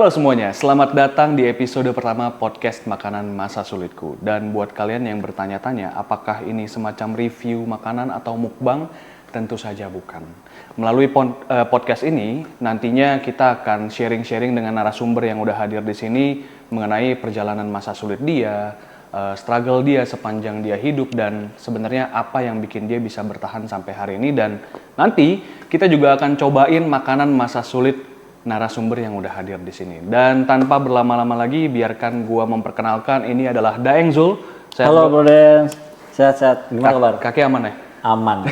Halo semuanya, selamat datang di episode pertama podcast Makanan Masa Sulitku. Dan buat kalian yang bertanya-tanya, apakah ini semacam review makanan atau mukbang? Tentu saja bukan. Melalui podcast ini, nantinya kita akan sharing-sharing dengan narasumber yang udah hadir di sini mengenai perjalanan masa sulit dia, struggle dia sepanjang dia hidup, dan sebenarnya apa yang bikin dia bisa bertahan sampai hari ini. Dan nanti kita juga akan cobain makanan masa sulit narasumber yang udah hadir di sini. Dan tanpa berlama-lama lagi, biarkan gua memperkenalkan, ini adalah Daeng Zul. Halo Bro Den, sehat-sehat. Gimana kabar? Kaki aman ya? Aman.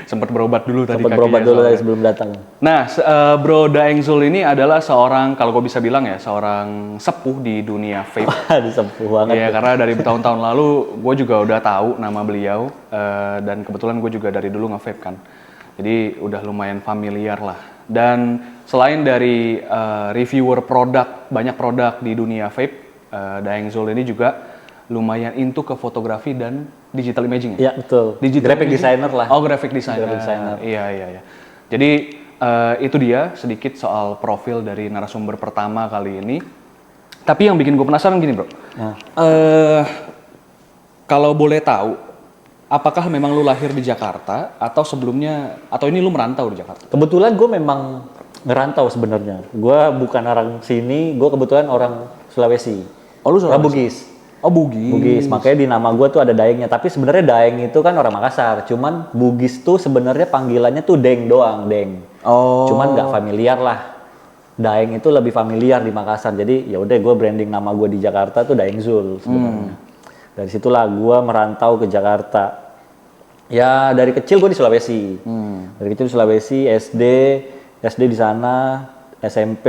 Sempat berobat dulu tadi. Sempat berobat dulu tadi sebelum datang. Nah, Bro Daeng Zul ini adalah seorang, kalau gue bisa bilang ya, seorang sepuh di dunia vape. Disepuh banget. Iya, karena dari bertahun-tahun lalu gue juga udah tahu nama beliau, dan kebetulan gue juga dari dulu nge-vape kan. Jadi udah lumayan familiar lah. Dan selain dari reviewer produk, banyak produk di dunia vape, Daeng Zul ini juga lumayan into ke fotografi dan digital imaging. Iya, betul. Graphic designer lah. Oh, graphic designer. Iya. Jadi itu dia sedikit soal profil dari narasumber pertama kali ini. Tapi yang bikin gue penasaran gini, Bro. Kalau boleh tahu, apakah memang lu lahir di Jakarta atau sebelumnya, atau ini lu merantau di Jakarta? Kebetulan gue memang ngerantau sebenarnya. Gue bukan orang sini, gue kebetulan orang Sulawesi. Oh, lu Sulawesi? Bugis. Oh, Bugis. Makanya di nama gue tuh ada Daengnya. Tapi sebenarnya Daeng itu kan orang Makassar. Cuman Bugis tuh sebenarnya panggilannya tuh Deng doang, Deng. Oh. Cuman nggak familiar lah. Daeng itu lebih familiar di Makassar. Jadi ya udah gue branding nama gue di Jakarta tuh Daeng Zul sebenarnya. Dari situlah gue merantau ke Jakarta. Ya dari kecil gue di Sulawesi. Dari kecil di Sulawesi, SD di sana, SMP,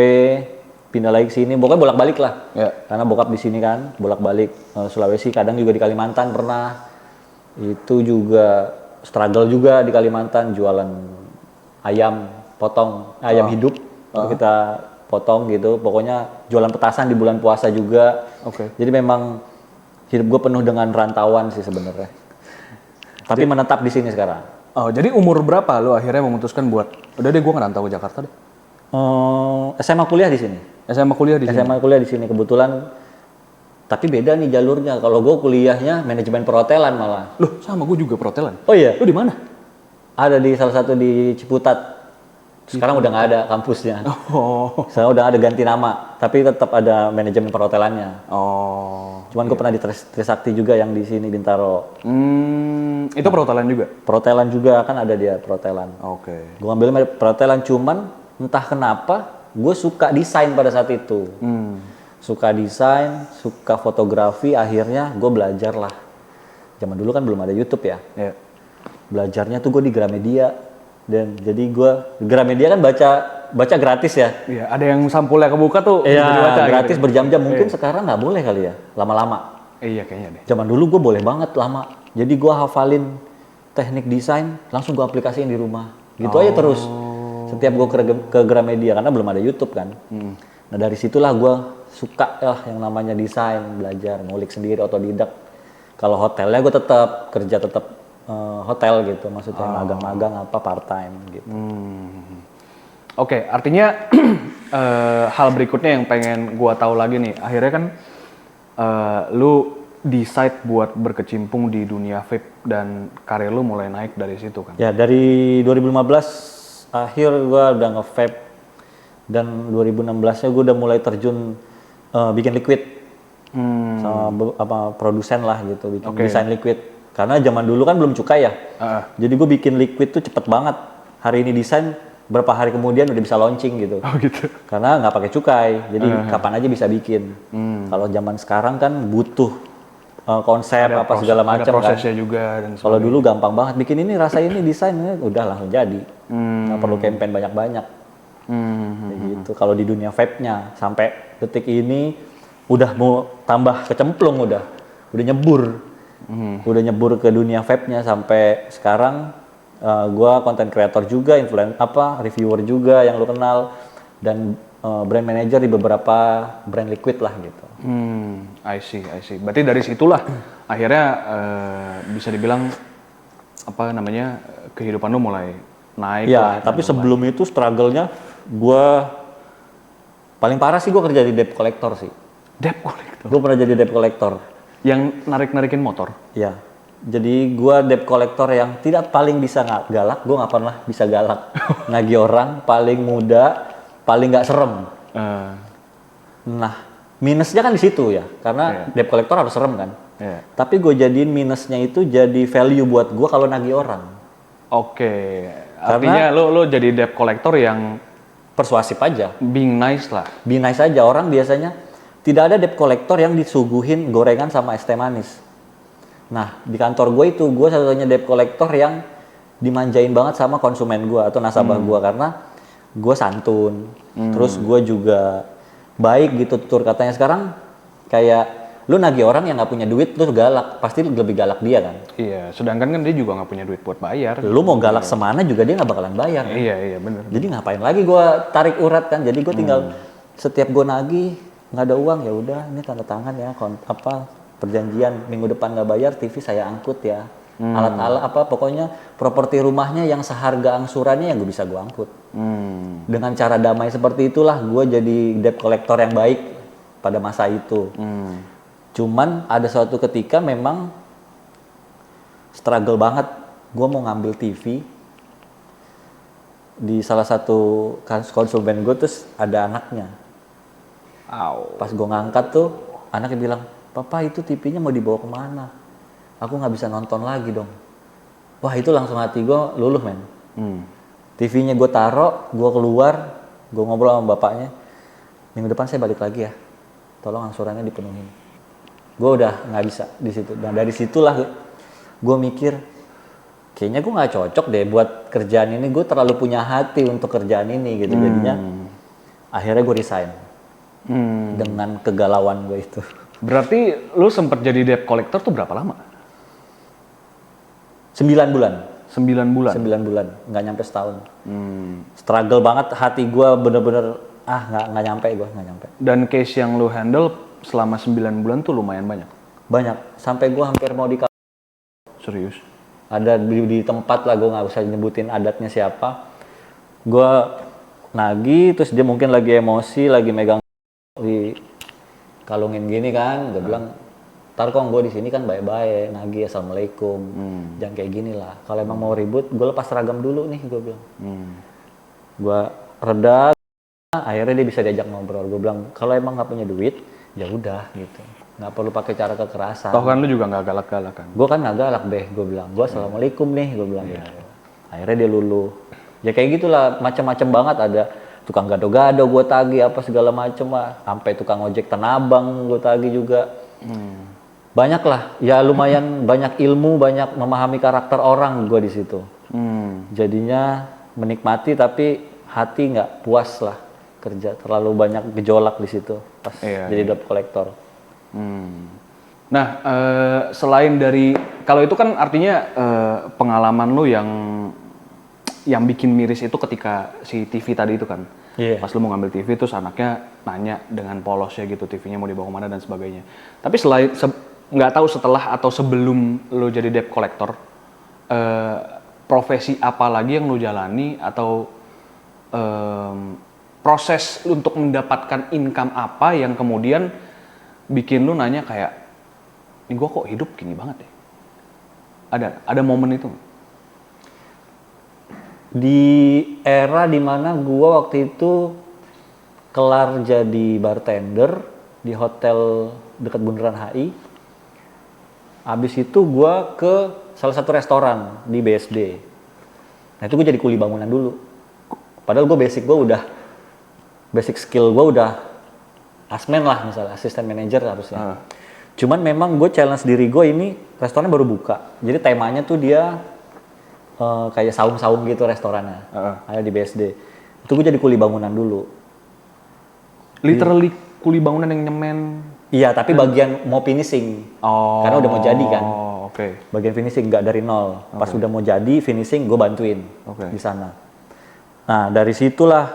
pindah lagi ke sini. Pokoknya bolak-balik lah. Ya. Karena bokap di sini kan, bolak-balik Sulawesi. Kadang juga di Kalimantan pernah. Itu juga struggle juga di Kalimantan, jualan ayam potong, ayam hidup. Kita potong gitu. Pokoknya jualan petasan di bulan puasa juga. Oke. Jadi memang hidup gue penuh dengan rantauan sih sebenarnya. Tapi menetap di sini sekarang. Oh, jadi umur berapa lu akhirnya memutuskan buat, udah deh gue ngerantau ke Jakarta deh? SMA kuliah di sini. SMA kuliah di sini? SMA kuliah di sini kebetulan. Tapi beda nih jalurnya. Kalau gue kuliahnya manajemen perhotelan malah. Loh, sama gue juga perhotelan. Oh iya? Lu di mana? Ada di salah satu di Ciputat. Sekarang udah nggak ada kampusnya. Oh. Sekarang udah ada ganti nama. Tapi tetap ada manajemen perhotelannya. Oh. Cuman gue pernah di Trisakti juga yang di sini Bintaro. Itu perhotelan juga? Perhotelan juga kan ada dia perhotelan. Oke. Gue ambil perhotelan cuman entah kenapa gue suka desain pada saat itu. Suka desain, suka fotografi, akhirnya gue belajar lah. Zaman dulu kan belum ada YouTube ya. Yeah. Belajarnya tuh gue di Gramedia. Dan jadi gue Gramedia kan baca gratis ya. Iya, ada yang sampulnya kebuka tuh. Iya, dibaca, gratis gitu. berjam-jam. Mungkin sekarang nggak boleh kali ya, lama-lama. Iya, kayaknya deh. Zaman dulu gue boleh banget lama. Jadi gue hafalin teknik desain, langsung gue aplikasiin di rumah. Gitu aja terus. Setiap gue ke Gramedia, karena belum ada YouTube kan. Nah dari situlah gue suka yang namanya desain, belajar, ngulik sendiri, otodidak. Kalau hotelnya gue tetap kerja hotel gitu, maksudnya magang-magang apa part time gitu. Oke, artinya hal berikutnya yang pengen gue tahu lagi nih, akhirnya kan lu decide buat berkecimpung di dunia vape dan karir lu mulai naik dari situ kan? Ya dari 2015 akhir gue udah nge-vape dan 2016-nya gue udah mulai terjun bikin liquid sama produsen lah gitu, bikin desain liquid. Karena zaman dulu kan belum cukai ya, jadi gue bikin liquid tuh cepet banget. Hari ini desain, berapa hari kemudian udah bisa launching gitu. Oh gitu. Karena nggak pakai cukai, jadi kapan aja bisa bikin. Kalau zaman sekarang kan butuh konsep ada apa segala macam kan. Ada prosesnya juga dan kalau dulu gampang banget bikin ini, rasa ini, desainnya udah langsung jadi. Nggak perlu campaign banyak-banyak. Gitu. Kalau di dunia vape-nya sampai detik ini udah mau tambah kecemplung, udah nyebur. Udah nyebur ke dunia vape-nya sampai sekarang. Gue content creator juga, reviewer juga yang lu kenal, dan brand manager di beberapa brand liquid lah gitu. I see. Berarti dari situlah akhirnya bisa dibilang kehidupan lu mulai naik. Ya, tapi sebelum itu struggle-nya gue Paling parah sih gue kerja di debt collector sih. Debt collector? Gue pernah jadi debt collector. Yang narik-narikin motor? Ya. Jadi gue debt collector yang tidak paling bisa galak. Gue nggak pernah bisa galak. Nagih orang, paling muda, paling nggak serem. Nah, minusnya kan di situ ya. Karena debt collector harus serem kan. Tapi gue jadiin minusnya itu jadi value buat gue kalau nagih orang. Oke. Artinya lo jadi debt collector yang persuasif aja. Being nice lah. Being nice aja. Orang biasanya tidak ada debt collector yang disuguhin gorengan sama es teh manis. Nah, di kantor gue itu, gue satu-satunya debt collector yang dimanjain banget sama konsumen gue atau nasabah gue karena gue santun. Terus gue juga baik gitu tutur katanya. Sekarang kayak lu nagih orang yang nggak punya duit terus galak, pasti lebih galak dia kan. Iya, sedangkan kan dia juga nggak punya duit buat bayar. Lu mau galak semana juga dia nggak bakalan bayar. Kan? Iya bener. Jadi ngapain lagi gue tarik urat kan? Jadi gue tinggal setiap gue nagih nggak ada uang ya udah ini tanda tangan ya perjanjian minggu depan nggak bayar TV saya angkut ya. Alat-alat pokoknya properti rumahnya yang seharga angsurannya yang gue bisa gue angkut. Dengan cara damai seperti itulah gue jadi debt collector yang baik pada masa itu. Cuman ada suatu ketika memang struggle banget. Gue mau ngambil TV di salah satu konsumen gue, terus ada anaknya. Pas gue ngangkat tuh, anaknya bilang, "Papa itu TV-nya mau dibawa kemana? Aku nggak bisa nonton lagi dong." Wah itu langsung hati gue luluh men. TV-nya gue taro, gue keluar, gue ngobrol sama bapaknya. Minggu depan saya balik lagi ya. Tolong angsurannya dipenuhin. Gue udah nggak bisa di situ. Dan dari situlah gue mikir, kayaknya gue nggak cocok deh buat kerjaan ini. Gue terlalu punya hati untuk kerjaan ini gitu. Jadinya akhirnya gue resign dengan kegalauan gue itu. Berarti lu sempet jadi debt collector tuh berapa lama? 9 bulan. 9 bulan? 9 bulan, nggak nyampe setahun. Struggle banget, hati gue bener-bener nggak nyampe. Dan case yang lu handle selama 9 bulan tuh lumayan banyak? Banyak, sampai gue hampir mau Serius? Ada di tempat lah, gue nggak usah nyebutin adatnya siapa. Gue nagih, terus dia mungkin lagi emosi, lagi megang di kalungin gini kan. Gue bilang, "Ntar kong gue di sini kan baik-baik, nagih assalamualaikum, jangan kayak gini lah. Kalau emang mau ribut, gue lepas seragam dulu nih," gue bilang. Gue reda, akhirnya dia bisa diajak ngobrol. Gue bilang, "Kalau emang nggak punya duit, ya udah gitu, nggak perlu pakai cara kekerasan." Toh kan lu juga nggak galak-galak kan? Gue kan nggak galak deh, gue bilang, "Gue assalamualaikum nih," gue bilang gitu. Akhirnya dia luluh. Ya kayak gitulah, macam-macam banget. Ada tukang gado-gado gue tagih apa segala macem lah, sampai tukang ojek Tanah Abang gue tagih juga. Banyak lah, ya lumayan banyak ilmu, banyak memahami karakter orang gue di situ. Jadinya menikmati tapi hati nggak puas lah kerja, terlalu banyak gejolak di situ pas jadi debt collector. Nah, selain dari kalau itu kan artinya pengalaman lu yang bikin miris itu ketika si TV tadi itu kan. Pas lu mau ngambil TV terus anaknya nanya dengan polosnya gitu TV-nya mau dibawa kemana dan sebagainya. Tapi selain nggak tahu setelah atau sebelum lu jadi debt collector, profesi apa lagi yang lu jalani atau proses untuk mendapatkan income apa yang kemudian bikin lu nanya kayak, ini gue kok hidup gini banget ya? Ada momen itu? Di era dimana gue waktu itu kelar jadi bartender di hotel dekat Bundaran HI. Abis itu gue ke salah satu restoran di BSD. Nah itu gue jadi kuli bangunan dulu. Padahal gue basic skill gue udah asmen lah, misalnya asisten manajer harusnya. Cuman memang gue challenge diri gue, ini restoran baru buka. Jadi temanya tuh dia kayak saung-saung gitu restorannya. Ada di BSD. Itu gue jadi kuli bangunan dulu. Literally kuli bangunan yang nyemen? Iya, tapi bagian mau finishing. Karena udah mau jadi kan. Bagian finishing nggak dari nol. Pas udah mau jadi finishing gue bantuin di sana. Nah dari situlah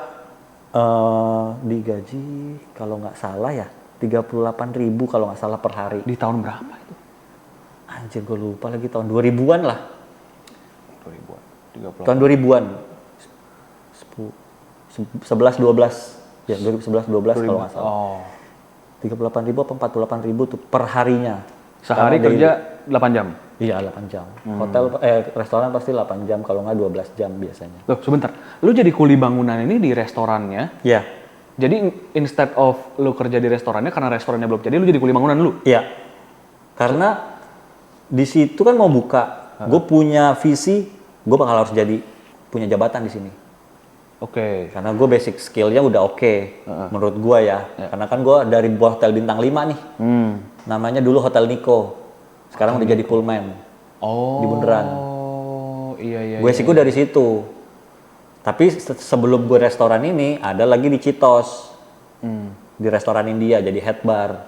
digaji kalau nggak salah ya 38.000 kalau nggak salah per hari. Di tahun berapa itu? Anjir gue lupa lagi, tahun 2000-an lah. 2000-an. Tahun 2000-an. 11-12. Ya 2011-12 kalau nggak salah. Oh. 38.000 apa 48.000 tuh per harinya. Sehari Karena kerja 8 jam? Iya 8 jam. Restoran pasti 8 jam, kalau nggak 12 jam biasanya. Loh sebentar, lu jadi kuli bangunan ini di restorannya, Iya. jadi instead of lu kerja di restorannya karena restorannya belum jadi, lu jadi kuli bangunan lu? Iya. Karena di situ kan mau buka, gue punya visi, gue bakal harus jadi punya jabatan di sini. Oke. Karena gue basic skill-nya udah oke, menurut gue ya. Karena kan gue dari hotel bintang 5 nih. Namanya dulu Hotel Nico. Sekarang udah jadi Pullman. Oh. Di Bundaran. Oh, iya. Basic gue dari situ. Tapi sebelum gue restoran ini, ada lagi di Citos. Di restoran India, jadi head bar.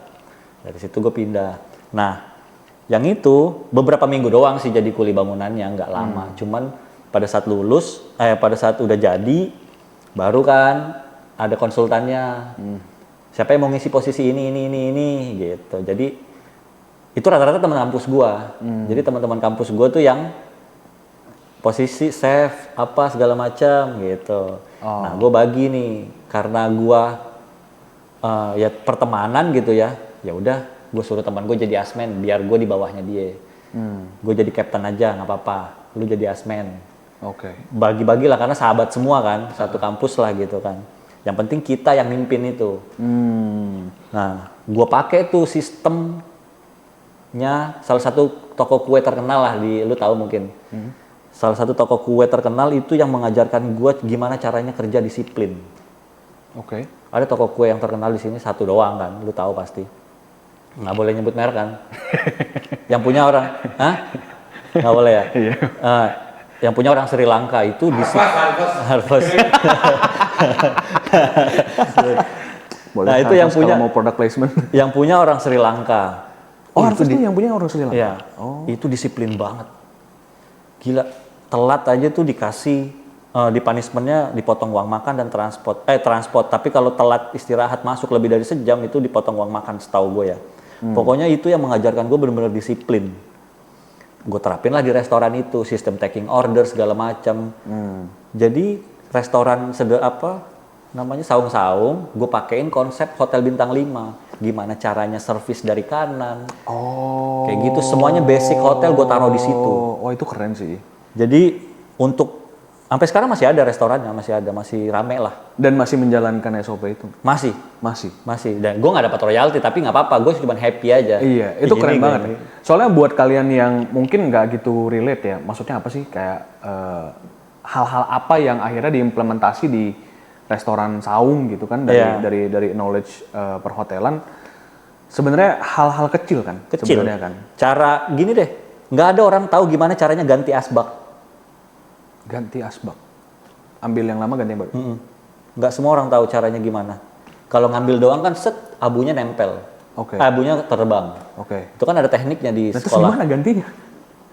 Dari situ gue pindah. Nah, yang itu beberapa minggu doang sih jadi kuli bangunannya, nggak lama. Cuman pada saat lulus, pada saat udah jadi, baru kan ada konsultannya. Siapa yang mau ngisi posisi ini gitu. Jadi itu rata-rata teman kampus gua. Jadi teman-teman kampus gua tuh yang posisi chef apa segala macam gitu. Nah, gua bagi nih karena gua ya pertemanan gitu ya. Ya udah, gua suruh teman gua jadi asmen biar gua di bawahnya dia. Gua jadi kapten aja nggak apa-apa. Lu jadi asmen. Oke. Bagi-bagi lah karena sahabat semua kan, satu kampus lah gitu kan. Yang penting kita yang mimpin itu. Nah, gua pakai tuh sistemnya salah satu toko kue terkenal lah lu tahu mungkin. Salah satu toko kue terkenal itu yang mengajarkan gua gimana caranya kerja disiplin. Oke. Ada toko kue yang terkenal di sini satu doang kan, lu tahu pasti. Nggak boleh nyebut merek kan? Yang punya orang, nggak boleh ya? Iya. Yang punya orang Sri Lanka itu di Harvest. Boleh. Nah, itu yang punya kalau mau product placement. Yang punya orang Sri Lanka. Oh, Harvest itu yang punya orang Sri Lanka. Iya. Itu disiplin banget. Gila, telat aja tuh dikasih di punishment-nya dipotong uang makan dan transport. Tapi kalau telat istirahat masuk lebih dari sejam itu dipotong uang makan setahu gue ya. Pokoknya itu yang mengajarkan gue benar-benar disiplin. Gue terapin lah di restoran itu, sistem taking order segala macam. Jadi restoran saung-saung, gue pakein konsep hotel bintang 5. Gimana caranya servis dari kanan. Oh. Kayak gitu, semuanya basic hotel gue taruh di situ. Oh, itu keren sih. Jadi untuk sampai sekarang masih ada restorannya, masih rame lah. Dan masih menjalankan SOP itu? Masih. Dan gue nggak dapat royalti, tapi nggak apa-apa, gue cuma happy aja. Iya, itu keren banget. Soalnya buat kalian yang mungkin nggak gitu relate ya, maksudnya apa sih kayak hal-hal apa yang akhirnya diimplementasi di restoran saung gitu kan dari knowledge perhotelan. Sebenarnya hal-hal kecil kan? Kecil sebenarnya kan. Cara gini deh, nggak ada orang tahu gimana caranya ganti asbak. Ganti asbak. Ambil yang lama ganti yang baru. Nggak semua orang tahu caranya gimana. Kalau ngambil doang kan set abunya nempel. Oke. Abunya terbang. Oke. Itu kan ada tekniknya di Terus sekolah. gimana gantinya?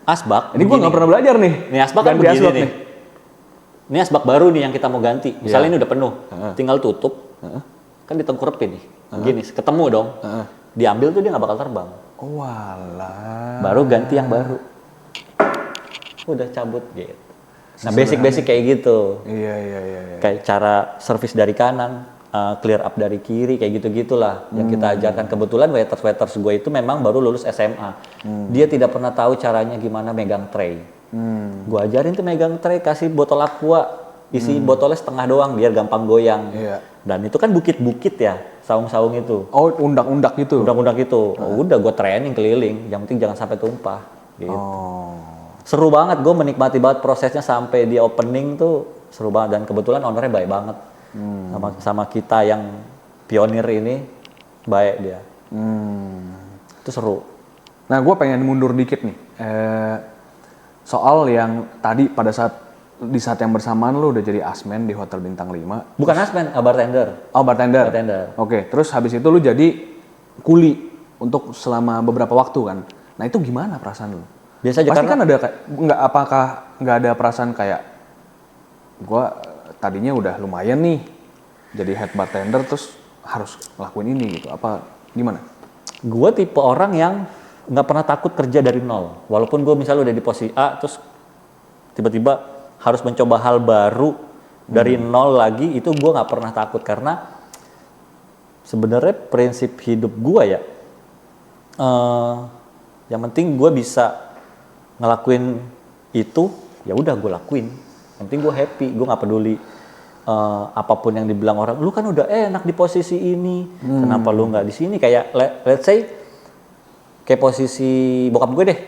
Asbak. Ini gue nggak pernah belajar nih. Ini asbak kan Ganti begini asbak nih. Ini asbak baru nih yang kita mau ganti. Misalnya ini udah penuh, tinggal tutup. Kan ditengkurepin nih. Gini, ketemu dong. Diambil tuh dia nggak bakal terbang. Oh walah. Baru ganti yang baru. Udah cabut gitu. Nah, basic kayak gitu. Iya. Kayak cara servis dari kanan, clear up dari kiri, kayak gitu-gitulah yang kita ajarkan. Kebetulan waiters gue itu memang baru lulus SMA. Dia tidak pernah tahu caranya gimana megang tray. Gue ajarin tuh megang tray, kasih botol aqua, isi botolnya setengah doang biar gampang goyang. Iya. Dan itu kan bukit-bukit ya, saung-saung itu. Oh, undak-undak gitu. Undak-undak itu. Udah gue training keliling, yang penting jangan sampai tumpah. Gitu. Seru banget, gue menikmati banget prosesnya sampai di opening tuh seru banget. Dan kebetulan ownernya baik banget sama kita yang pionir ini, baik dia. Itu seru. Nah, gue pengen mundur dikit nih. Soal yang tadi di saat yang bersamaan lo udah jadi asmen di Hotel Bintang 5. Bukan asmen, bartender. Oh, bartender. Oke, terus habis itu lo jadi kuli untuk selama beberapa waktu kan. Nah, itu gimana perasaan lo? Biasa aja pasti karena kan ada apakah nggak ada perasaan kayak gua tadinya udah lumayan nih jadi head bartender terus harus ngelakuin ini gitu, apa gimana? Gua tipe orang yang nggak pernah takut kerja dari nol. Walaupun gue misalnya udah di posisi A terus tiba-tiba harus mencoba hal baru dari nol lagi, itu gue nggak pernah takut karena sebenarnya prinsip hidup gue ya, yang penting gue bisa ngelakuin itu, ya udah gue lakuin. Yang penting gue happy, gue nggak peduli apapun yang dibilang orang. Lu kan udah enak di posisi ini, kenapa lu nggak di sini? Kayak let's say kayak posisi bokap gue deh.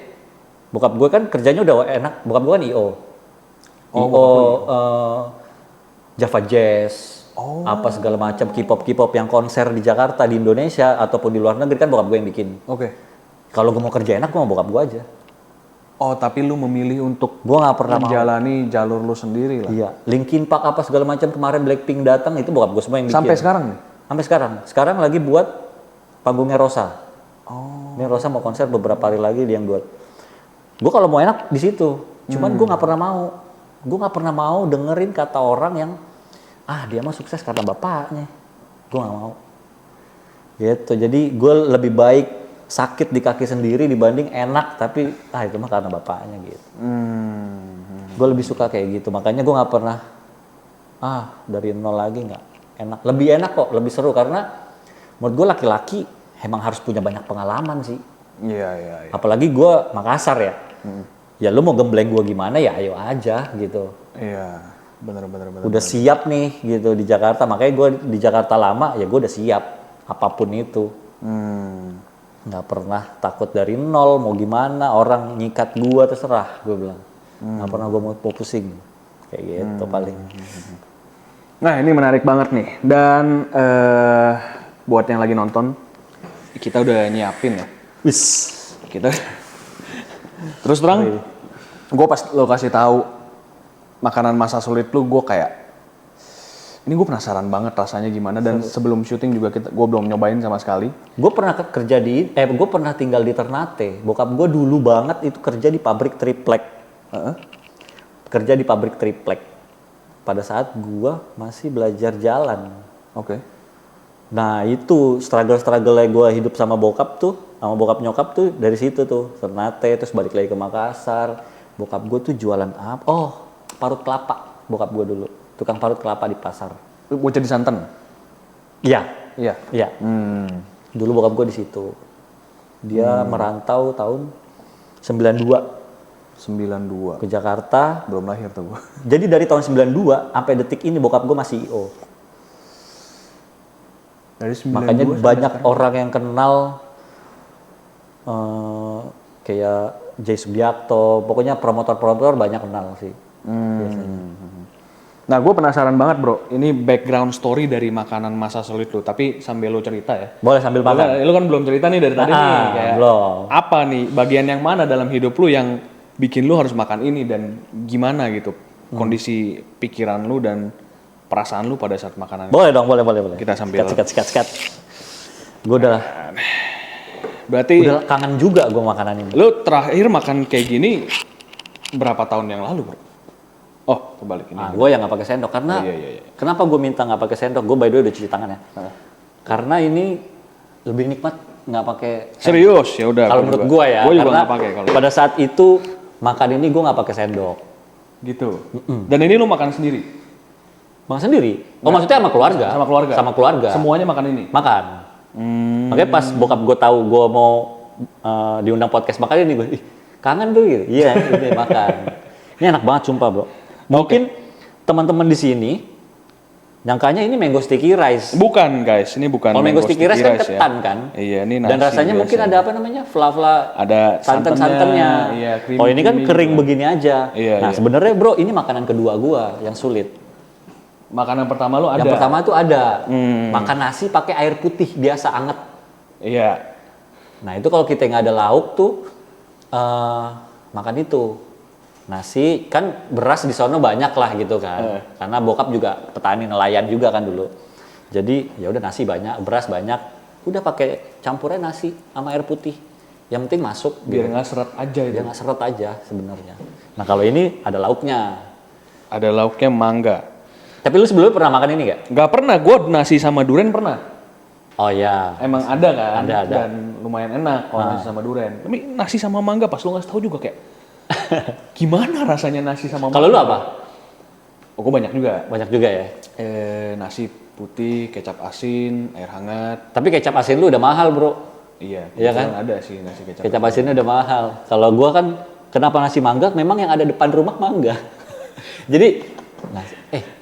Bokap gue kan kerjanya udah enak. Bokap gue kan IO. Java Jazz, apa segala macam K-pop yang konser di Jakarta, di Indonesia ataupun di luar negeri kan bokap gue yang bikin. Oke. Kalau gue mau kerja enak, gue mau bokap gue aja. Oh, tapi lu memilih untuk Gue nggak pernah mau. menjalani jalur lu sendiri lah. Iya, Linkin Park apa segala macam kemarin Blackpink datang itu bokap gue semua yang bikin. Sampai sekarang nih? Sampai sekarang. Sekarang lagi buat panggungnya Rosa. Ini Rosa mau konser beberapa hari lagi dia yang buat. Gue kalau mau enak di situ. Cuman gue nggak pernah mau. Gue nggak pernah mau dengerin kata orang yang dia mah sukses karena bapaknya. Gue nggak mau. Gitu. Jadi gue lebih baik sakit di kaki sendiri dibanding enak tapi itu mah karena bapaknya gitu. Gue lebih suka kayak gitu. Makanya gue nggak pernah dari nol lagi nggak enak. Lebih enak kok, lebih seru karena menurut gue laki-laki emang harus punya banyak pengalaman sih. Iya. Apalagi gue Makassar ya. Ya lu mau gembleng gue gimana ya ayo aja gitu. Iya, bener. Udah siap nih gitu di Jakarta. Makanya gue di Jakarta lama ya gue udah siap apapun itu. Nggak pernah takut dari nol mau gimana orang nyikat gue terserah gue bilang. Nggak pernah gue mau pusing kayak gitu paling. Nah ini menarik banget nih dan buat yang lagi nonton kita udah nyiapin ya. Wis. Kita terus terang, gue pas lo kasih tahu makanan masa sulit lu, gue kayak ini gue penasaran banget rasanya gimana dan sebelum syuting juga gue belum nyobain sama sekali. Gue pernah gue pernah tinggal di Ternate. Bokap gue dulu banget itu kerja di pabrik triplek. Kerja di pabrik triplek. Pada saat gue masih belajar jalan. Oke. Nah itu struggle gue hidup sama bokap nyokap tuh dari situ tuh Ternate terus balik lagi ke Makassar. Bokap gue tuh jualan apa? Parut kelapa. Bokap gue dulu tukang parut kelapa di pasar. Bocah di Santen. Iya. Iya. Dulu bokap gue di situ. Dia merantau tahun 92 ke Jakarta. Belum lahir tuh gue. Jadi dari tahun 92 sampai detik ini bokap gue masih IO. Dari 92 makanya banyak orang yang kenal kayak Jay Subiakto, pokoknya promotor banyak kenal sih. Nah gue penasaran banget bro, ini background story dari makanan masa sulit lu, tapi sambil lu cerita ya. Boleh sambil makan. Lu kan belum cerita nih dari tadi nih, kayak belum. Apa nih bagian yang mana dalam hidup lu yang bikin lu harus makan ini dan gimana gitu kondisi pikiran lu dan perasaan lu pada saat makanan. Boleh dong, boleh. Kita sambil Sikat. Gue udah berarti udah kangen juga gue makanan ini. Lu terakhir makan kayak gini berapa tahun yang lalu, bro? Oh, kebalik ini. Gue yang nggak pakai sendok karena Iya. kenapa gue minta nggak pakai sendok? Gue by the way udah cuci tangan ya. Karena ini lebih nikmat nggak pakai. Serius ya udah. Kalau menurut gue ya. Gue juga karena nggak pakai kalau. pada saat itu makan ini gue nggak pakai sendok. Gitu. Dan ini lu makan sendiri? Makan sendiri. Oh maksudnya sama keluarga? Sama keluarga. Semuanya makan ini? Makan. Makanya pas bokap gue tahu gue mau diundang podcast makan ini gue kangen tuh gitu. Iya ini makan. Ini enak banget sumpah bro. Mungkin teman-teman di sini nyangkanya ini mango sticky rice. Bukan guys, ini bukan mango sticky rice kan ketan ya. kan? Iya, ini nasi. Dan rasanya biasa. mungkin ada apa namanya? Ada santan-santannya. Iya, ini kan kering juga. begini aja. Iya, nah, sebenarnya bro, ini makanan kedua gua yang sulit. Makanan pertama lu ada? Yang pertama tuh ada. Makan nasi pakai air putih biasa anget. Iya. Nah, itu kalau kita nggak ada lauk tuh makan itu. Nasi kan beras di sono banyak lah gitu kan. Karena bokap juga petani nelayan juga kan dulu. Jadi ya udah nasi banyak, beras banyak, udah pakai campurnya nasi sama air putih. Yang penting masuk Biar nggak seret aja itu. Biar nggak seret aja sebenarnya. Nah, kalau ini ada lauknya. Ada lauknya mangga. Tapi lu sebelumnya pernah makan ini nggak? Nggak pernah, gue nasi sama durian pernah. Oh ya. Emang ada kan? Ada. Dan lumayan enak kalau nasi sama durian. Tapi nasi sama mangga pas lu ngasih tahu juga kayak gimana rasanya nasi sama mangga? Kalau lu apa? Oh, gue banyak juga. Banyak juga ya. Nasi putih, kecap asin, air hangat. Tapi kecap asin lu udah mahal, Bro. Iya, Iya kan? kebetulan ada sih nasi kecap. Kecap asinnya udah mahal. Kalau gua kan kenapa nasi mangga? Memang yang ada depan rumah mangga. Jadi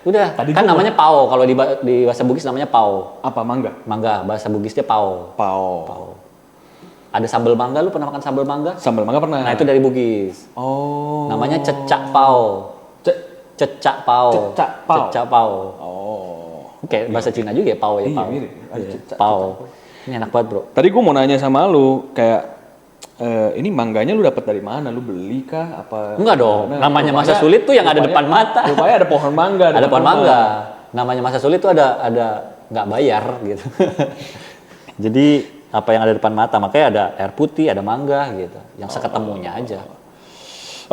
udah. Tadi Kan gua namanya pao. Kalau di bahasa Bugis namanya pao. Apa mangga? Mangga, bahasa Bugisnya pao. Pao. Ada sambal mangga, lu pernah makan sambal mangga? Sambal mangga pernah. Nah, itu dari Bugis. Oh. Namanya cecak pao. Cecak pao. Cecak pao. Cecak pao. Oh. Kayak bahasa Cina juga ya, pao ya, Iya, pao. mirip. Ada Iya, cecak, pao. Ini enak banget, Bro. Tadi gue mau nanya sama lu, kayak ini mangganya lu dapat dari mana? Lu beli kah? Apa? Enggak dong. Namanya masa sulit tuh yang ada depan mata. Rupanya ada pohon mangga. Ada depan pohon rumah. mangga. Namanya masa sulit tuh ada nggak bayar gitu. Jadi apa yang ada depan mata, makanya ada air putih, ada mangga gitu. Yang seketemunya aja.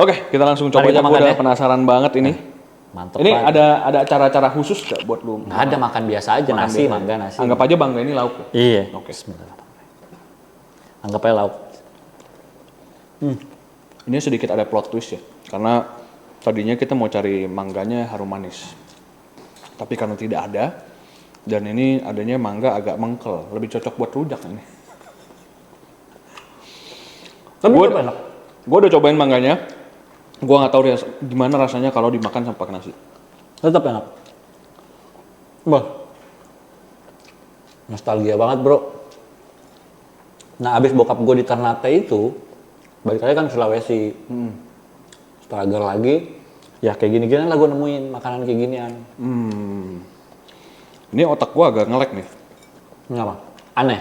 Oke, kita langsung coba Mari kita aja. Gue makan udah ya. penasaran banget ini. Mantep Ini banget. ada cara-cara khusus gak buat lu? Nggak ada, makan biasa aja, Makan nasi, biasa. mangga, nasi. Anggap aja bangga ini lauk. Iya. Oke. Bismillah. Anggap aja lauk. Ini sedikit ada plot twist ya, karena tadinya kita mau cari mangganya harum manis, tapi karena tidak ada, dan ini adanya mangga agak mengkel, lebih cocok buat rujak ini. Tapi Gue itu enak. udah cobain mangganya, gue nggak tahu gimana rasanya kalau dimakan sama pakai nasi. Tetap enak. Wah. Nostalgia banget, Bro. Nah, abis bokap gue di Ternate itu, balik lagi kan ke Sulawesi. Struggle lagi, ya kayak gini-gini lah gue nemuin makanan kayak ginian. Ini otak gue agak ngelek nih, Kenapa? Aneh.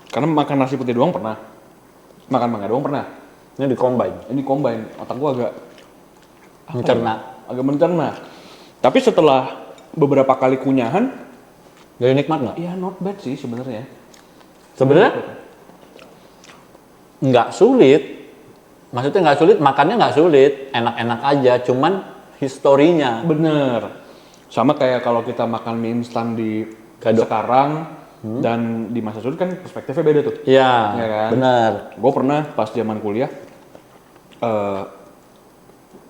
karena makan nasi putih doang pernah, makan mangga doang pernah. Ini di combine. Ini combine, otak gue agak Mencerna. agak mencerna. Tapi setelah beberapa kali kunyahan, Jadi nikmat nggak? ya not bad sih sebenarnya. Sebenarnya nggak sulit. Maksudnya nggak sulit, makannya nggak sulit. Enak-enak aja, cuman historinya. Bener. Sama kayak kalau kita makan mie instan di Gado. sekarang dan di masa sulit kan perspektifnya beda tuh. Iya, Ya kan? benar. Gue pernah pas zaman kuliah,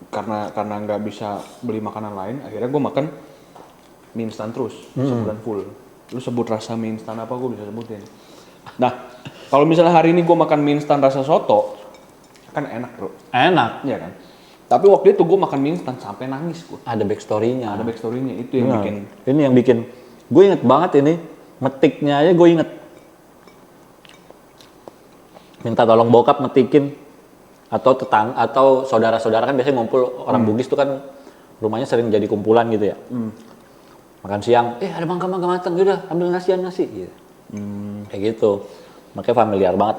karena nggak bisa beli makanan lain, akhirnya gue makan mie instan terus sebulan full. Lu sebut rasa mie instan apa gue bisa sebutin. Nah, kalau misalnya hari ini gue makan mie instan rasa soto, kan enak bro, Enak. iya kan? Tapi waktu itu gue makan mie instan sampai nangis gue. Ada backstory-nya. Ada backstory-nya, itu yang Benar. bikin. Ini yang bikin. Gue inget banget ini. Metiknya aja gue inget. Minta tolong bokap metikin. Atau tetangga, atau saudara-saudara kan biasanya ngumpul. Orang Bugis tuh kan rumahnya sering jadi kumpulan gitu ya. Makan siang, ada mangga-mangga matang, yaudah ambil nasi. Gitu. Kayak gitu. Makanya familiar banget.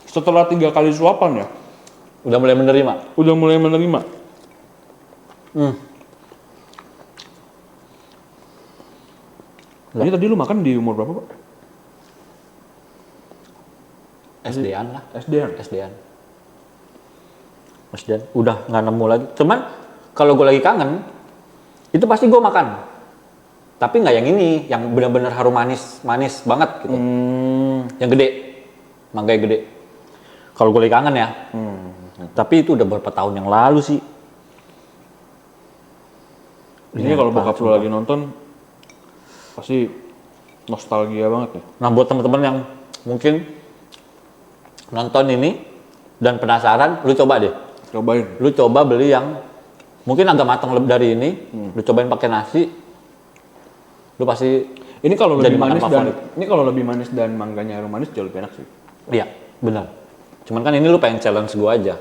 Setelah 3 kali suapan ya, Udah mulai menerima. udah mulai menerima. Ini tadi lu makan di umur berapa pak? SD-an lah. SD-an? SD-an. Udah nggak nemu lagi. Cuman kalau gue lagi kangen, itu pasti gue makan. Tapi nggak yang ini, yang benar-benar harum manis banget gitu. Yang gede, mangga yang gede. Kalau gue lagi kangen ya. Tapi itu udah beberapa tahun yang lalu sih. Ini kalau bokap lu lagi nonton, pasti nostalgia banget ya. Nah buat teman-teman yang mungkin nonton ini dan penasaran, lu coba deh. Cobain. Lu coba beli yang mungkin agak matang lebih dari ini, lu cobain pakai nasi, lu pasti Ini kalau Jadi lebih makan manis favorit. ini kalau lebih manis dan mangganya harum manis jauh lebih enak sih. iya, benar. Cuman kan ini lu pengen challenge gua aja.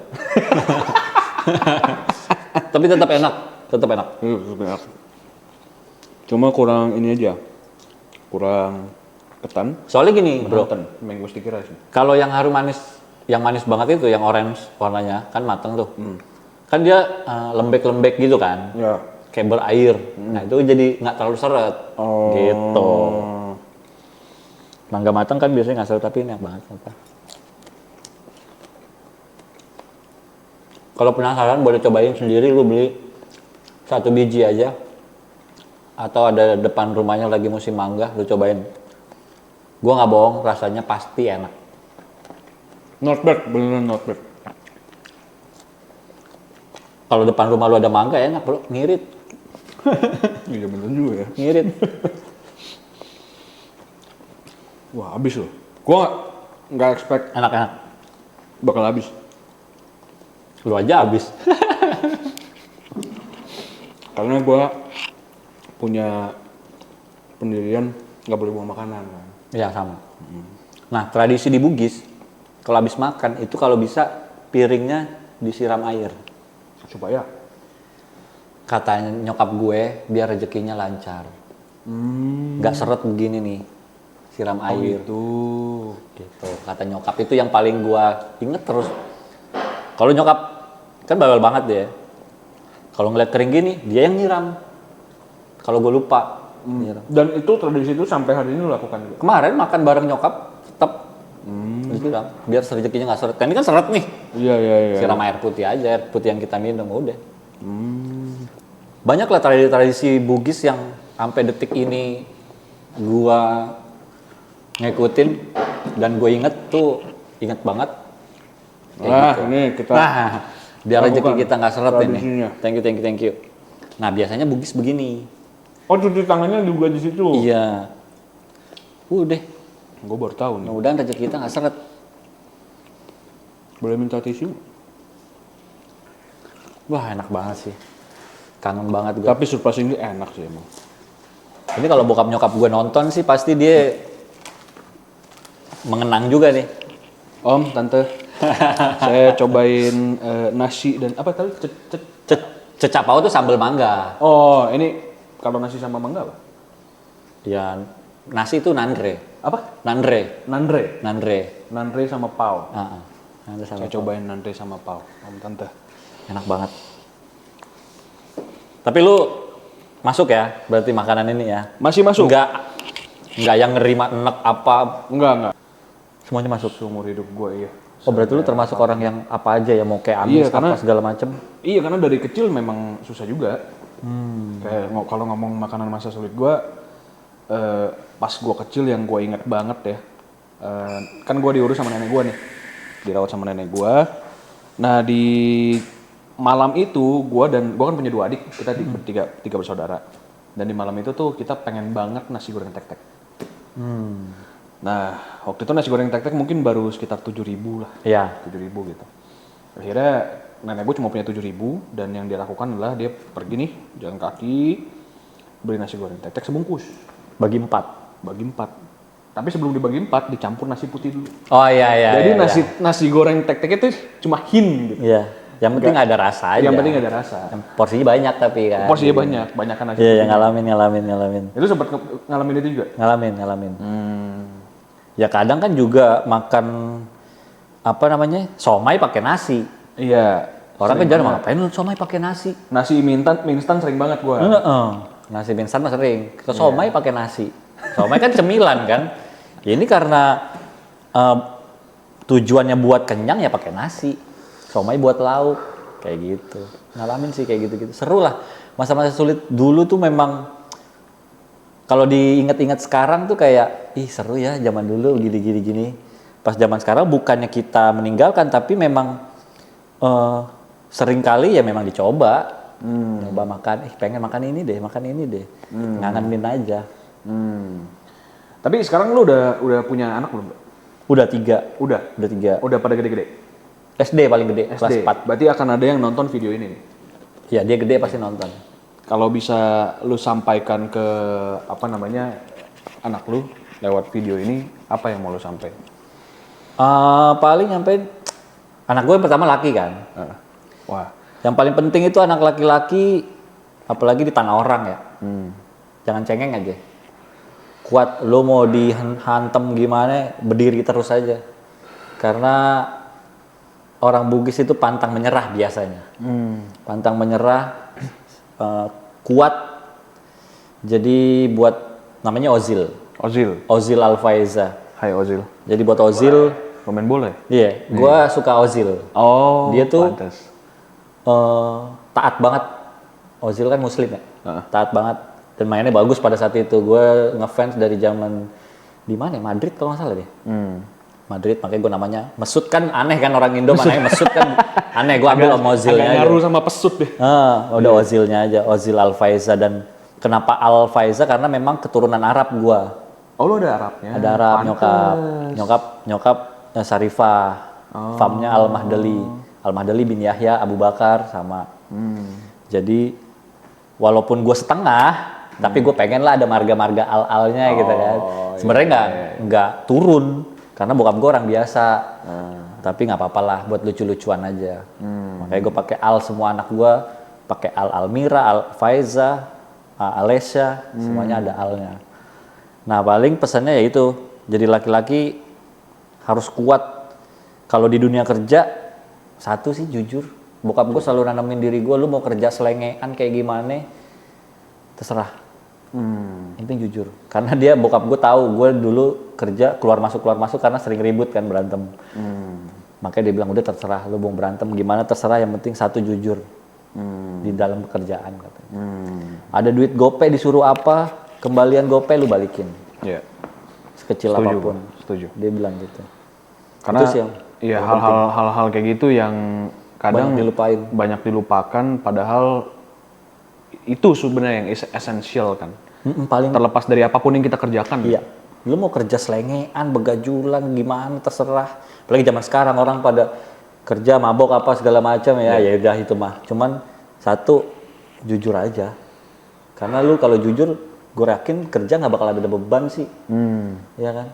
Tapi tetap enak. Iya, lebih enak. Cuma kurang ini aja, kurang ketan. Soalnya gini, bro, Ketan, mango sticky rice. kalau yang harum manis, yang manis banget itu, yang orange warnanya, kan mateng tuh. Kan dia lembek-lembek gitu kan. Ya. Kayak berair. Nah itu jadi nggak terlalu seret. Gitu. Mangga matang kan biasanya nggak seret, tapi ini enak banget. Kalau penasaran boleh cobain sendiri, lu beli 1 biji aja. Atau ada depan rumahnya lagi musim mangga, lu cobain. Gua nggak bohong, rasanya pasti enak. Not bad, beneran not bad. Kalau depan rumah lu ada mangga enak bro, ngirit. Iya bener juga ya. Ngirit. Wah, habis loh. Gua nggak expect Enak-enak. bakal habis. Lu aja habis. Karena gua punya pendirian nggak boleh buang makanan. Kan. Iya sama. Nah tradisi di Bugis, kalau habis makan itu kalau bisa piringnya disiram air. Supaya Katanya nyokap gue biar rezekinya lancar. Nggak seret begini nih, siram air. Gitu. Kata nyokap itu yang paling gue inget terus. Kalau nyokap kan bawel banget dia. Kalau ngeliat kering gini, dia yang nyiram. Kalau gue lupa. Nyiram. Dan itu tradisi itu sampai hari ini lu lakukan juga. Kemarin makan bareng nyokap, tetap disiram. Biar rezekinya nggak seret. Kan ini kan seret nih. Iya. Siram air putih aja, air putih yang kita minum udah. Banyak lah tradisi Bugis yang sampai detik ini gua ngikutin dan gue inget banget. Nah, ini kita Nah, biar rezeki lakukan kita nggak seret ini. tradisinya. Thank you. Nah, biasanya Bugis begini. Oh, cuci tangannya juga di situ. Iya. Udah, Gue baru tahu nih. mudah-mudahan rezeki kita nggak seret. Boleh minta tisu? Wah, enak banget sih. Kangen banget gue. Tapi surprise ini enak sih emang. Ini kalau bokap nyokap gue nonton sih pasti dia mengenang juga nih. Om, tante, saya cobain nasi dan apa tadi? Cecapau tuh sambal mangga. Oh, ini kalau nasi sama mangga apa? Ya, nasi itu nandre. Apa? Nandre. Nandre sama pau. Nandre sama Saya cobain nandre sama pau, om tante. enak banget. Tapi lu masuk ya, berarti makanan ini ya? Masih masuk? Enggak yang ngerima enek apa, Enggak. semuanya masuk. Seumur hidup gue iya. Oh berarti lu termasuk orang yang apa aja ya, mau kayak amis Iya, karena- apa segala macem? Iya, karena dari kecil memang susah juga. Kayak kalau ngomong makanan masa sulit gue, pas gue kecil yang gue inget banget ya, kan gue diurus sama nenek gue nih, dirawat sama nenek gue. Nah di malam itu gue kan punya 2 adik, kita tiga bersaudara. Dan di malam itu tuh kita pengen banget nasi goreng tek-tek. Nah waktu itu nasi goreng tek-tek mungkin baru sekitar 7.000 lah. Iya. 7.000 gitu. Akhirnya nenek gue cuma punya 7.000 dan yang dia lakukan adalah dia pergi nih jalan kaki beli nasi goreng tek-tek sebungkus, Bagi 4. bagi 4. Tapi sebelum dibagi 4 dicampur nasi putih dulu. Oh iya. Jadi iya. nasi goreng tek-tek itu cuma hin gitu. Iya. Yang penting ada rasa aja. Yang penting ada rasa. Porsinya banyak tapi kan. Porsinya banyak kan nasi. Iya, putih. yang ngalamin. Itu sempat ngalamin itu juga. Ngalamin. Ya kadang kan juga makan apa namanya? Somai pakai nasi. Iya. Orang kan jarang ngapain lu somai pakai nasi. Nasi mie instan sering banget gua. Nasi mie instan mah sering. Ke somai pakai nasi. Somai kan cemilan kan. Ya ini karena tujuannya buat kenyang ya pakai nasi. Somai buat lauk kayak gitu. Ngalamin sih kayak gitu-gitu. Seru lah. Masa-masa sulit dulu tuh memang kalau diingat-ingat sekarang tuh kayak ih seru ya zaman dulu gini. Pas zaman sekarang bukannya kita meninggalkan tapi memang sering kali ya memang dicoba. Coba makan, pengen makan ini deh. Ngangenin aja. Tapi sekarang lu udah punya anak belum? Udah 3. Udah. Udah 3. Udah pada gede-gede. SD paling gede, kelas SD. 4. Berarti akan ada yang nonton video ini nih. Ya dia gede pasti nonton. Kalau bisa lu sampaikan ke anak lu lewat video ini, apa yang mau lu sampaikan? Paling nyampein anak gue yang pertama laki kan. Wah. Yang paling penting itu anak laki-laki, apalagi di tanah orang ya. Jangan cengeng aja. Kuat, lo mau dihantam gimana, berdiri terus aja. Karena orang Bugis itu pantang menyerah biasanya. Pantang menyerah, kuat. Jadi buat namanya Ozil. Ozil Alfaiza. Hai Ozil. Jadi buat Ozil, Komen boleh? iya, gua suka Ozil. Oh, Dia tuh pantes. Taat banget. Ozil kan muslim ya. Heeh. Taat banget dan mainnya bagus pada saat itu. Gue ngefans dari zaman di mana? Madrid kalau nggak salah deh. Madrid, makanya gue namanya Mesut kan aneh kan, orang Indo makanya Mesut kan aneh. Gue ambil Om Ozilnya Agak aja. ngaruh sama pesut deh. Udah Ozilnya aja, Ozil Alfaiza. Dan kenapa Alfaiza? Karena memang keturunan Arab gue. Oh, lu ada Arabnya? Ada Arab, Pantes. nyokap Sarifah, famnya Al-Mahdali bin Yahya Abu Bakar sama. Jadi walaupun gue setengah, tapi gue pengen lah ada marga-marga al-alnya gitu kan. Sebenarnya nggak turun karena bokap gue orang biasa. Tapi nggak apa-apa lah buat lucu-lucuan aja. Makanya gue pakai al semua anak gue, pakai Almira, Faiza, Alesya, semuanya ada alnya. Nah paling pesannya yaitu jadi laki-laki harus kuat. Kalau di dunia kerja, satu sih jujur. Bokap gue selalu nanamin diri gue, lu mau kerja selengean kayak gimana, terserah. Penting jujur. Karena dia bokap gue tahu gue dulu kerja keluar masuk karena sering ribut kan, berantem. Makanya dia bilang udah terserah, lu mau berantem gimana terserah, yang penting satu jujur di dalam pekerjaan katanya. Ada duit gopay disuruh apa, kembalian gopay lu balikin. Iya. Sekecil Setuju, apapun. Setuju. Dia bilang gitu. Karena Itu sih iya hal-hal kayak gitu yang kadang banyak dilupakan, padahal itu sebenarnya yang esensial kan. Paling Terlepas dari apapun yang kita kerjakan. iya. Lu mau kerja selengean, begajulan gimana terserah. Apalagi zaman sekarang orang pada kerja mabok apa segala macam ya udah itu mah. Cuman satu jujur aja. Karena lu kalau jujur, gue yakin kerja nggak bakal ada beban sih. Ya kan?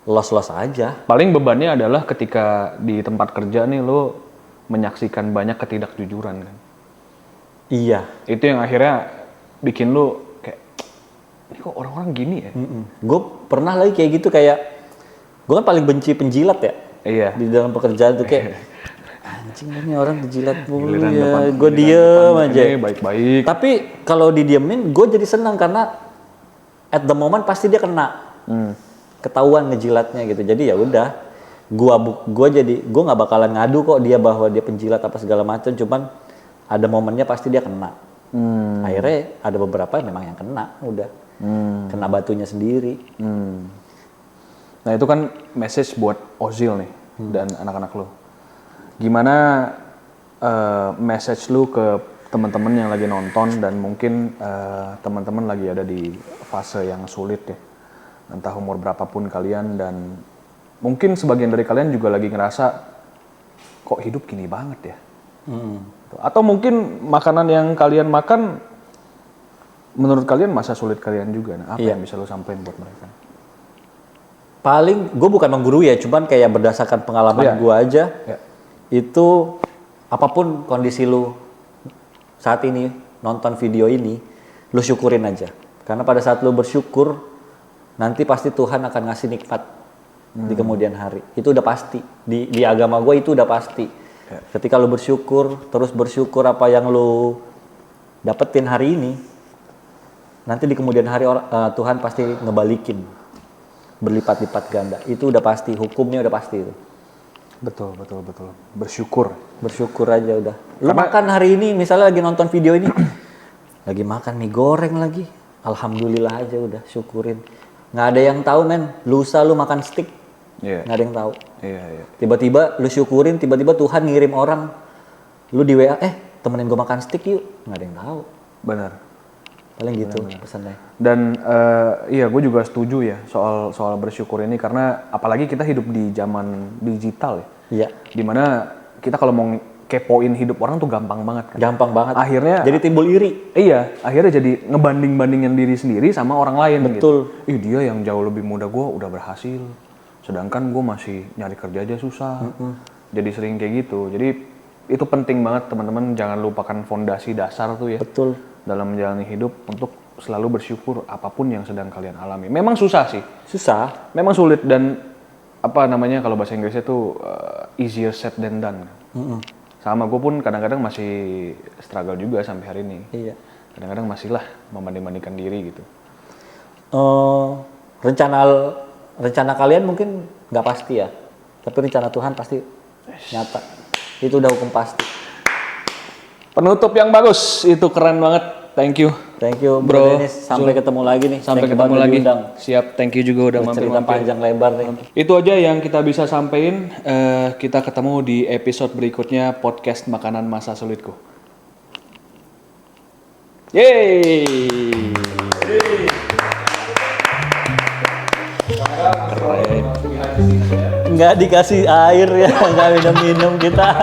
Los-los aja. Paling bebannya adalah ketika di tempat kerja nih lo menyaksikan banyak ketidakjujuran kan. Iya. Itu yang akhirnya bikin lo kayak, ini kok orang-orang gini ya? Gue pernah lagi kayak gitu, kayak gue kan paling benci penjilat ya. Iya. Di dalam pekerjaan tuh kayak anjing ini orang dijilat mulu Giliran ya. depan- Gue giliran diem depan aja. ini baik-baik. Tapi kalau didiemin, gue jadi senang karena at the moment pasti dia kena. Ketahuan ngejilatnya gitu. Jadi ya udah, gue nggak bakalan ngadu kok dia bahwa dia penjilat apa segala macam. Cuman ada momennya pasti dia kena. Akhirnya ada beberapa yang memang yang kena, udah kena batunya sendiri. Nah itu kan message buat Ozil nih dan anak-anak lo. Gimana message lu ke teman-teman yang lagi nonton dan mungkin teman-teman lagi ada di fase yang sulit ya. Entah umur berapapun kalian, dan mungkin sebagian dari kalian juga lagi ngerasa kok hidup gini banget ya. Atau mungkin makanan yang kalian makan menurut kalian masa sulit kalian juga. Nah, apa yang bisa lu sampaikan buat mereka? Paling gue bukan menggurui ya, cuman kayak berdasarkan pengalaman gue aja. Itu apapun kondisi lu saat ini nonton video ini, lu syukurin aja. Karena pada saat lu bersyukur, nanti pasti Tuhan akan ngasih nikmat di kemudian hari. Itu udah pasti. Di agama gue itu udah pasti. Ketika lu bersyukur, terus bersyukur apa yang lu dapetin hari ini, nanti di kemudian hari Tuhan pasti ngebalikin berlipat-lipat ganda. Itu udah pasti, hukumnya udah pasti itu. Betul. Bersyukur Aja udah. Lu makan hari ini, misalnya lagi nonton video ini, lagi makan mie goreng lagi, alhamdulillah aja udah, syukurin. Nggak ada yang tahu men, lusa lu makan steak, nggak ada yang tahu. Tiba-tiba lu syukurin, tiba-tiba Tuhan ngirim orang, lu di WA, temenin gue makan steak yuk, nggak ada yang tahu. Benar. Paling gitu pesannya. Dan iya gue juga setuju ya soal bersyukur ini, karena apalagi kita hidup di zaman digital ya. Iya. Dimana kita kalau mau kepoin hidup orang tuh gampang banget kan. Gampang banget. Akhirnya jadi timbul iri. Iya, akhirnya jadi ngebanding-bandingin diri sendiri sama orang lain. Betul. Gitu. Dia yang jauh lebih muda gue udah berhasil, sedangkan gue masih nyari kerja aja susah. Jadi sering kayak gitu. Jadi itu penting banget teman-teman, jangan lupakan fondasi dasar tuh ya. Betul. Dalam menjalani hidup untuk selalu bersyukur apapun yang sedang kalian alami. Memang susah sih. Susah. Memang sulit, dan apa namanya kalau bahasa Inggrisnya tuh easier said than done. Sama gue pun kadang-kadang masih struggle juga sampai hari ini. Iya. Kadang-kadang masih lah membanding-bandingkan diri gitu. Rencana kalian mungkin nggak pasti ya, tapi rencana Tuhan pasti nyata. Itu udah hukum pasti. Penutup yang bagus, itu keren banget. Thank you. Thank you Bro Dennis. Sampai ketemu lagi nih. Sampai ketemu lagi. Siap, thank you juga udah cerita panjang lebar nih. Itu aja yang kita bisa sampein. Kita ketemu di episode berikutnya podcast Makanan Masa Sulitku. Yeay. nggak dikasih air ya, nggak minum-minum kita.